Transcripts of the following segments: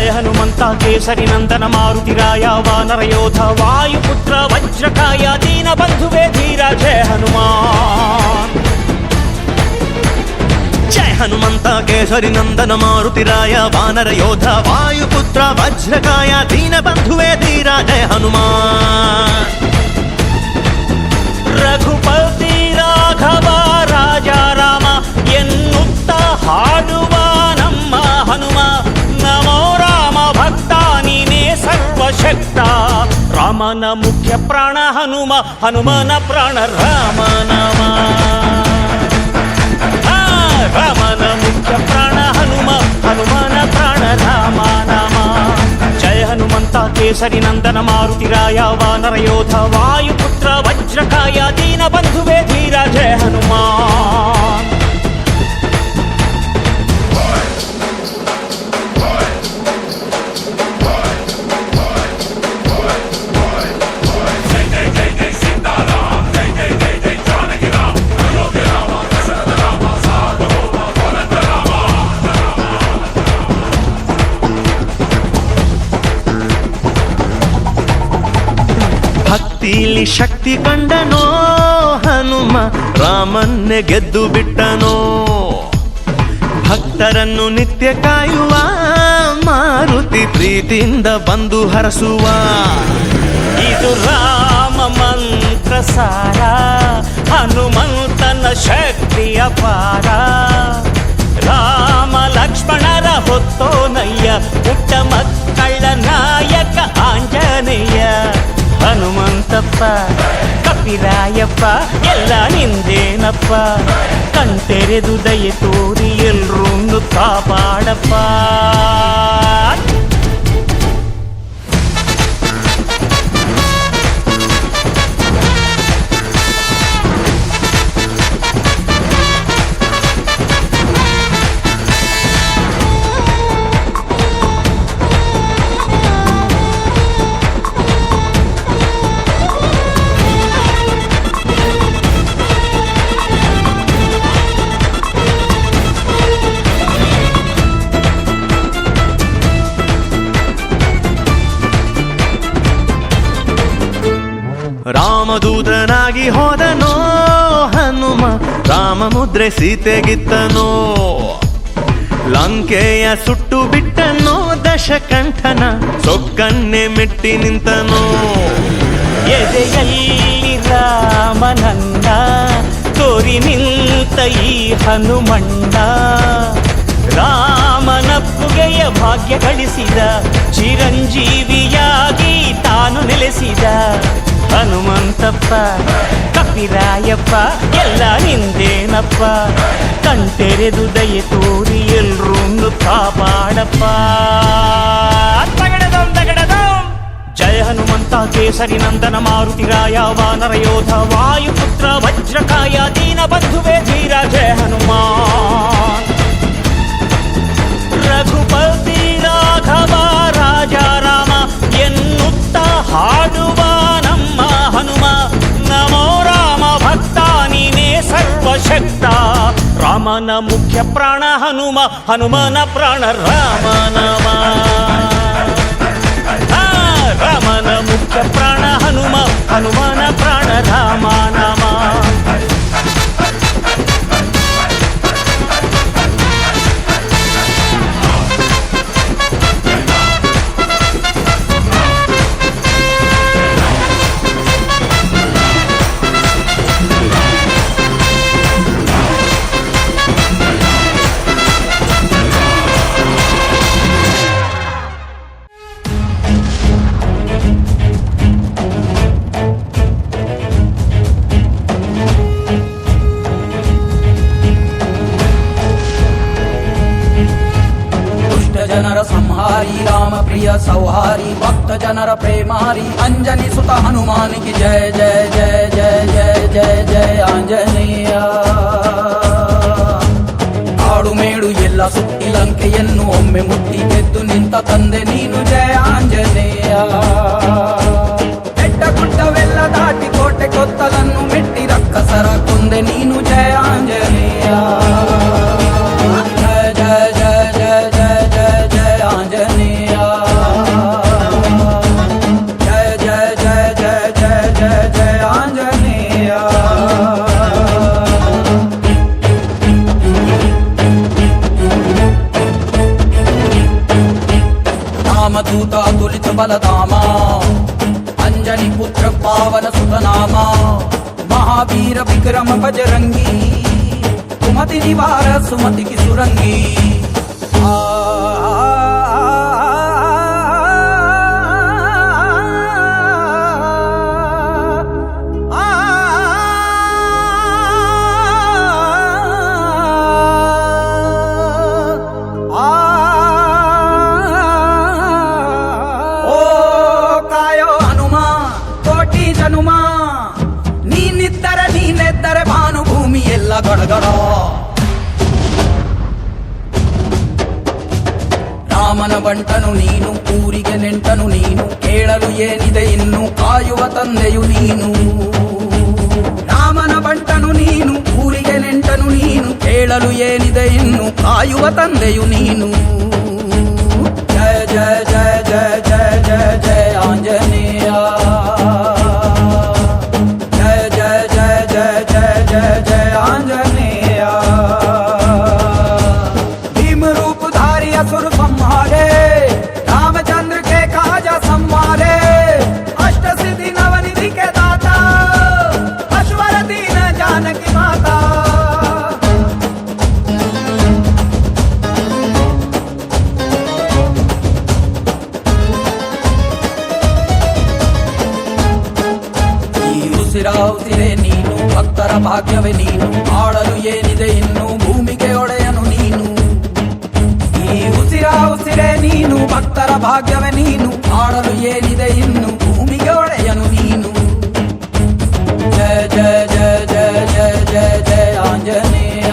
ಜಯ ಹನುಮಂತ ಕೇಸರಿ ನಂದನ ಮಾರುತಿರಾಯ ವಾನರ ಯೋಧ ವಾಯುಪುತ್ರ ವಜ್ರಕಾಯ ದೀನ ಬಂಧುವೇ ಧೀರ ಜಯ ಹನುಮಾನ್. ಜಯ ಹನುಮಂತ ಕೇಸರಿ ನಂದನ ಮಾರುತಿರಾಯ ವಾನರ ಯೋಧ ವಾಯುಪುತ್ರ ವಜ್ರಕಾಯ ದೀನ ಬಂಧುವೇ ಧೀರ ಜಯ ಹನುಮಾನ್. ರಘುಪತಿ ರಾಘವ ರಾಜ ರಾಮ ಎನ್ನುತ್ತ ಹಾಡುವ ನಮ್ಮ ಹನುಮ. ನಮೋ ರಾಮ ಭಕ್ತ ನೀನೇ ಸರ್ವಶಕ್ತ. ರಾಮನ ಮುಖ್ಯ ಪ್ರಾಣ ಹನುಮ, ಹನುಮನ ಪ್ರಾಣ ರಾಮ ನಾಮ. ರಾಮನ ಮುಖ್ಯ ಪ್ರಾಣ ಹನುಮ, ಹನುಮನ ಪ್ರಾಣ ರಾಮ ನಾಮ. ಜಯ ಹನುಮಂತ ಕೇಸರಿ ನಂದನ ಮಾರುತಿರಾಯ ವಾನರ ಯೋಧ ವಾಯುಪುತ್ರ ವಜ್ರಕಾಯ ದೀನ ಬಂಧುವೇ ಧೀರ ಜಯ ಹನುಮಾನ್. ಭಕ್ತಿಲಿ ಶಕ್ತಿ ಕಂಡನೋ ಹನುಮ, ರಾಮನ್ನೇ ಗೆದ್ದು ಬಿಟ್ಟನೋ. ಭಕ್ತರನ್ನು ನಿತ್ಯ ಕಾಯುವ ಮಾರುತಿ ಪ್ರೀತಿಯಿಂದ ಬಂದು ಹರಸುವ. ಇದು ರಾಮ ಮಂತ್ರ ಸಾರ, ಹನುಮಂತನ ಶಕ್ತಿಯ ಪಾರ. ರಾಮ ಲಕ್ಷ್ಮಣರ ಹೊತ್ತೋನಯ್ಯ, ಪುಟ್ಟ ಮಕ್ಕಳ ನಾಯಕ ಆಂಜನೇಯ. ಹನುಮಂತಪ್ಪ ಕಪಿರಾಯಪ್ಪ ಎಲ್ಲ ನಿಂದೇನಪ್ಪ. ಕಣ್ತೆರೆದು ದಯೆ ತೋರಿ ಎಲ್ರೂ ಕಾಪಾಡಪ್ಪ. ರಾಮದೂತನಾಗಿ ಹೋದನೋ ಹನುಮ, ರಾಮ ಮುದ್ರೆ ಸೀತೆಗಿತ್ತನೋ. ಲಂಕೆಯ ಸುಟ್ಟು ಬಿಟ್ಟನೋ ದಶಕಂಠನ, ಸೊಕ್ಕನ್ನೇ ಮೆಟ್ಟಿ ನಿಂತನೋ. ಎದೆಯಲ್ಲಿ ರಾಮನನ್ನ ತೋರಿ ನಿಂತ ಈ ಹನುಮಣ್ಣ. ರಾಮನಪ್ಪುಗೆಯ ಭಾಗ್ಯ ಗಳಿಸಿದ, ಚಿರಂಜೀವಿಯಾಗಿ ತಾನು ನೆಲೆಸಿದ. ಹನುಮಂತಪ್ಪ ಕಪಿರಾಯಪ್ಪ ಎಲ್ಲ ನಿಂದೇನಪ್ಪ. ಕಣ್ತೆರೆದು ದಯೆ ತೋರಿ ಎಲ್ರೂ ಕಾಪಾಡಪ್ಪ. ಜಯ ಹನುಮಂತ ಕೇಸರಿ ನಂದನ ಮಾರುತಿರಾಯ ವಾನರ ಯೋಧ ವಾಯುಪುತ್ರ ವಜ್ರಕಾಯ ದೀನ ಬಂಧುವೇ ಧೀರ ಜಯ ಹನುಮಾನ್. ರಘುಪತಿ ರಾಘವ ರಾಜ ರಾಮ ಎನ್ನುತ್ತ ಹಾಡುವ ನಮ್ಮ ಹನುಮ. ನಮೋ ರಾಮ ಭಕ್ತ ನೀನೇ ಸರ್ವಶಕ್ತ. ರಾಮನ ಮುಖ್ಯ ಪ್ರಾಣ ಹನುಮ, ಹನುಮನ ಪ್ರಾಣ ರಾಮ ನಾಮ. ರಾಮನ ಮುಖ್ಯ ಪ್ರಾಣ ಹನುಮ, ಹನುಮನ ಪ್ರಾಣ ರಾಮ ನಾಮ. ಜನರ ಸಂಹಾರಿ ರಾಮ ಪ್ರಿಯ ಸೌಹಾರಿ, ಭಕ್ತ ಜನರ ಪ್ರೇಮಾರಿ ಅಂಜನಿ ಸುತ ಹನುಮಾನಿಗೆ ಜಯ ಜಯ ಜಯ ಜಯ ಜಯ ಜಯ ಜಯ ಆಂಜನೇಯ. ಕಾಡು ಮೇಡು ಎಲ್ಲ ಸುತ್ತಿ ಲಂಕೆಯನ್ನು ಒಮ್ಮೆ ಮುಟ್ಟಿ ಗೆದ್ದು ನಿಂತ ತಂದೆ ನೀನು ಜಯ ಆಂಜನೇಯ. ಬೆಟ್ಟ ಗುಡ್ಡವೆಲ್ಲ ದಾಟಿ ಕೋಟೆ ಕೊತ್ತಲನ್ನು ಮೆಟ್ಟಿ ರಕ್ಕಸರ ಕೊಂದೆ ನೀನು ಜಯ ಆಂಜನೇಯ. ಜಯ ಜಯ ಜಯ ಜಯ ಜಯ ಜಯ ಜಯ ಆಂಜನೇಯ. रामदूत अतुलित बलधामा अंजनी पुत्र पावन सुत नामा महावीर विक्रम बजरंगी कुमति निवार सुमति की सुरंगी ನೀನೆದ್ದರೆ ಭಾನುಭೂಮಿ ಎಲ್ಲ ಗಡಗಡ ರಾಮನ ಬಂಟನು ನೀನು ಊರಿಗೆ ನೆಂಟನು ನೀನು ಕೇಳಲು ಏನಿದೆ ಇನ್ನು ಕಾಯುವ ತಂದೆಯು ನೀನು ರಾಮನ ಬಂಟನು ನೀನು ಊರಿಗೆ ನೆಂಟನು ನೀನು ಕೇಳಲು ಏನಿದೆ ಇನ್ನು ಕಾಯುವ ತಂದೆಯು ನೀನು ಜಯ ಜಯ ಜಯ ಜಯ ಜಯ ಜಯ ಜಯ ಆಂಜನೇಯ जय जय आंजनेय भीम रूप धारी असुर संहारे रामचंद्र के काज संवारे अष्ट सिद्धि नवनिधि के दाता अश्वर दीन जानकी माता ಉಸಿರೇ ನೀನು ಭಕ್ತರ ಭಾಗ್ಯವೇ ನೀನು ಆಳಲು ಏನಿದೆ ಇನ್ನು ಭೂಮಿಗೆ ಒಡೆಯನು ನೀನು ಈ ಉಸಿರೇ ನೀನು ಭಕ್ತರ ಭಾಗ್ಯವೇ ನೀನು ಆಳಲು ಏನಿದೆ ಇನ್ನು ಭೂಮಿಗೆ ಒಡೆಯನು ನೀನು ಜಯ ಜಯ ಜಯ ಜಯ ಜಯ ಜಯ ಜಯ ಆಂಜನೇಯ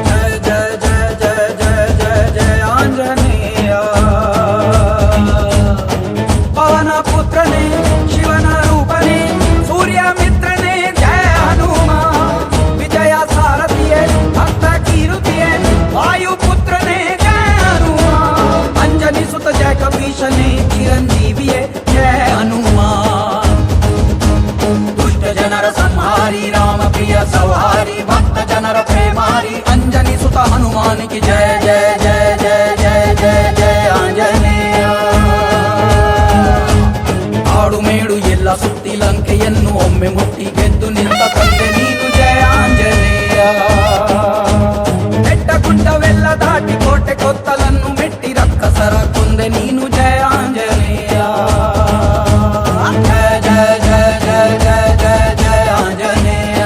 ಜಯ ಜಯ ಜಯ ಜಯ ಜಯ ಜಯ ಜಯ ಆಂಜನೇಯ ಪವನ ಪುತ್ರನೇ ಶಿವನ ರೂಪನೇ ಸೂರ್ಯ ಮಿತ್ರನೇ ಜಯ ಹನುಮ ವಿಜಯ ಸಾರಥಿಯೇ ಭಕ್ತ ಕೀರುತಿಯೇ ವಾಯು ಪುತ್ರನೇ ಜಯ ಹನುಮ ಅಂಜನಿ ಸುತ ಜಯ ಕಪೀಶನೇ ಚಿರಂಜೀವಿಯೇ ಜಯ ಹನುಮ ದುಷ್ಟ ಜನರ ಸಂಹಾರಿ ರಾಮ ಪ್ರಿಯ ಸೌಹಾರಿ ಭಕ್ತ ಜನರ ಪ್ರೇಮಾರಿ ಅಂಜನಿ ಸುತ ಹನುಮಾನಿಗೆ ಜಯ ಜಯ ಜಯ ಜಯ ಜಯ ಜಯ ಜಯ ಆಂಜನೇಯ ಕಾಡು ಮೇಡು ಎಲ್ಲ ಸುತ್ತಿ ಲಂಕೆಯನ್ನು ಒಮ್ಮೆ ಮುಟ್ಟಿ ಗೆದ್ದು ನಿಂತ ತಂದೆ ನೀನು ಜಯ ಆಂಜನೇಯ ಬೆಟ್ಟ ಗುಡ್ಡವೆಲ್ಲ ದಾಟಿ ಕೋಟೆ ಕೊತ್ತಲನ್ನು ಮೆಟ್ಟಿ ರಕ್ಕಸರ ಕೊಂದೆ ನೀನು ಜಯ ಆಂಜನೇಯ ಜಯ ಜಯ ಜಯ ಜಯ ಜಯ ಜಯ ಜಯ ಆಂಜನೇಯ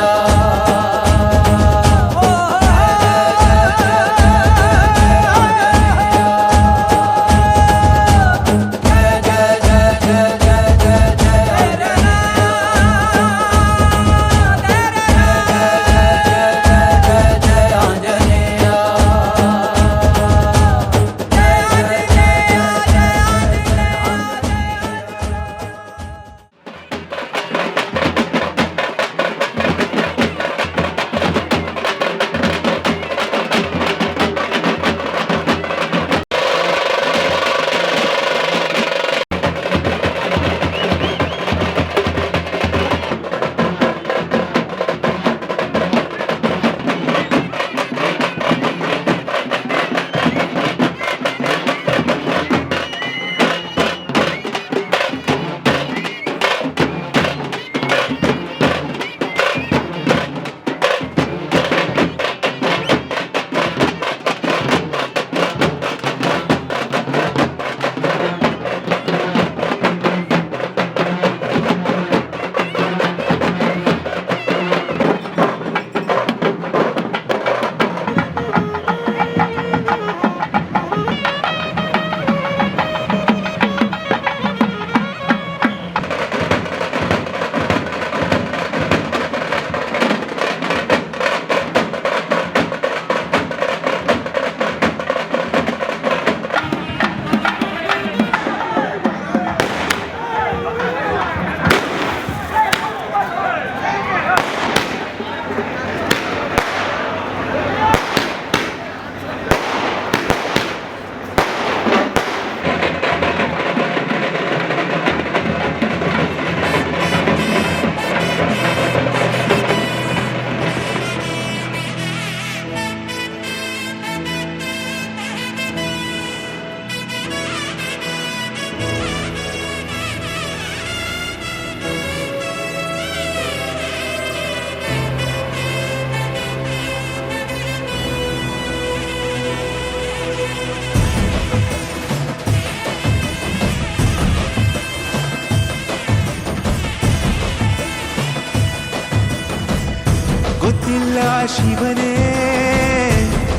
ಶಿವನೇ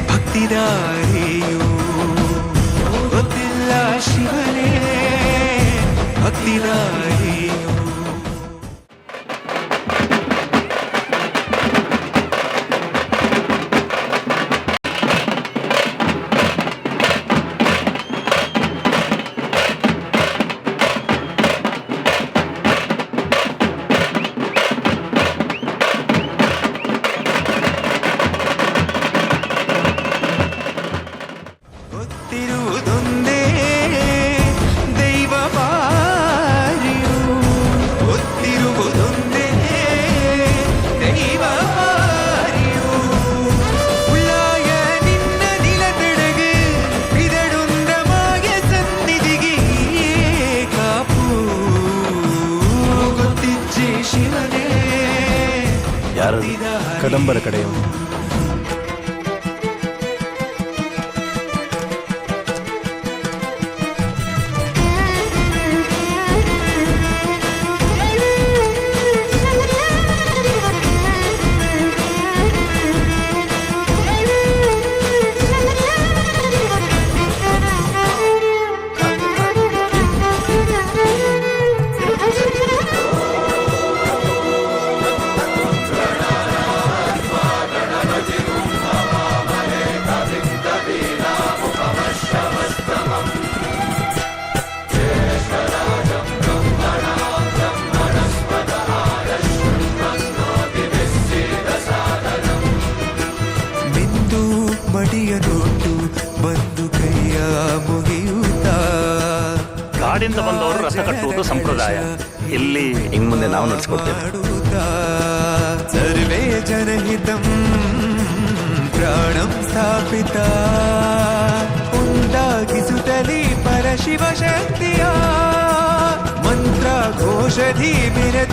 ಭಕ್ತಿದಾರಿಯು ಗೊತ್ತಿಲ್ಲ ಶಿವನೇ ಭಕ್ತಿದಾರಿಯು ಗೊತ್ತಿರುವುದೊಂದೇ ದೈವ ಬಾರಿಯು ಗೊತ್ತಿರುವುದೊಂದೇ ದೈವ ಬಾರಿಯು ಉಳ್ಳಾಯ ನಿನ್ನ ನಿಲತೆಡೆಗೆ ಇದಡೊಂದ ಮಾಯ ಸನ್ನಿಧಿಗೆ ಕಾಪು ಗೊತ್ತಿಜ್ಜೆ ಶಿವನೇ ಯಾರು ಕದಂಬರ ಕಡೆಯವರು. ಮಿಂದು ಮಡಿಯ ನೋಟು ಬಂದು ಕೈಯ ಮುಗಿಯುತ್ತಾ ಕಾಡಿಂದ ಬಂದವರು ರಥ ಕಟ್ಟುವುದು ಸಂಪ್ರದಾಯ. ಇಲ್ಲಿ ಇನ್ನು ಮುಂದೆ ನಾವು ನಡೆಸ್ಕೊಡ್ತೇವೆ. ಮಾಡುತ್ತಾ ಸರ್ವೇ ಜನಹಿತಂ ಪ್ರಾಣಂ ಸ್ಥಾಪಿತ ಉಂಟಾಗಿಸುತ್ತಲಿ ಪರಶಿವ ಶಕ್ತಿಯ ಮಂತ್ರ ಘೋಷಧಿ ಮೆರೆದು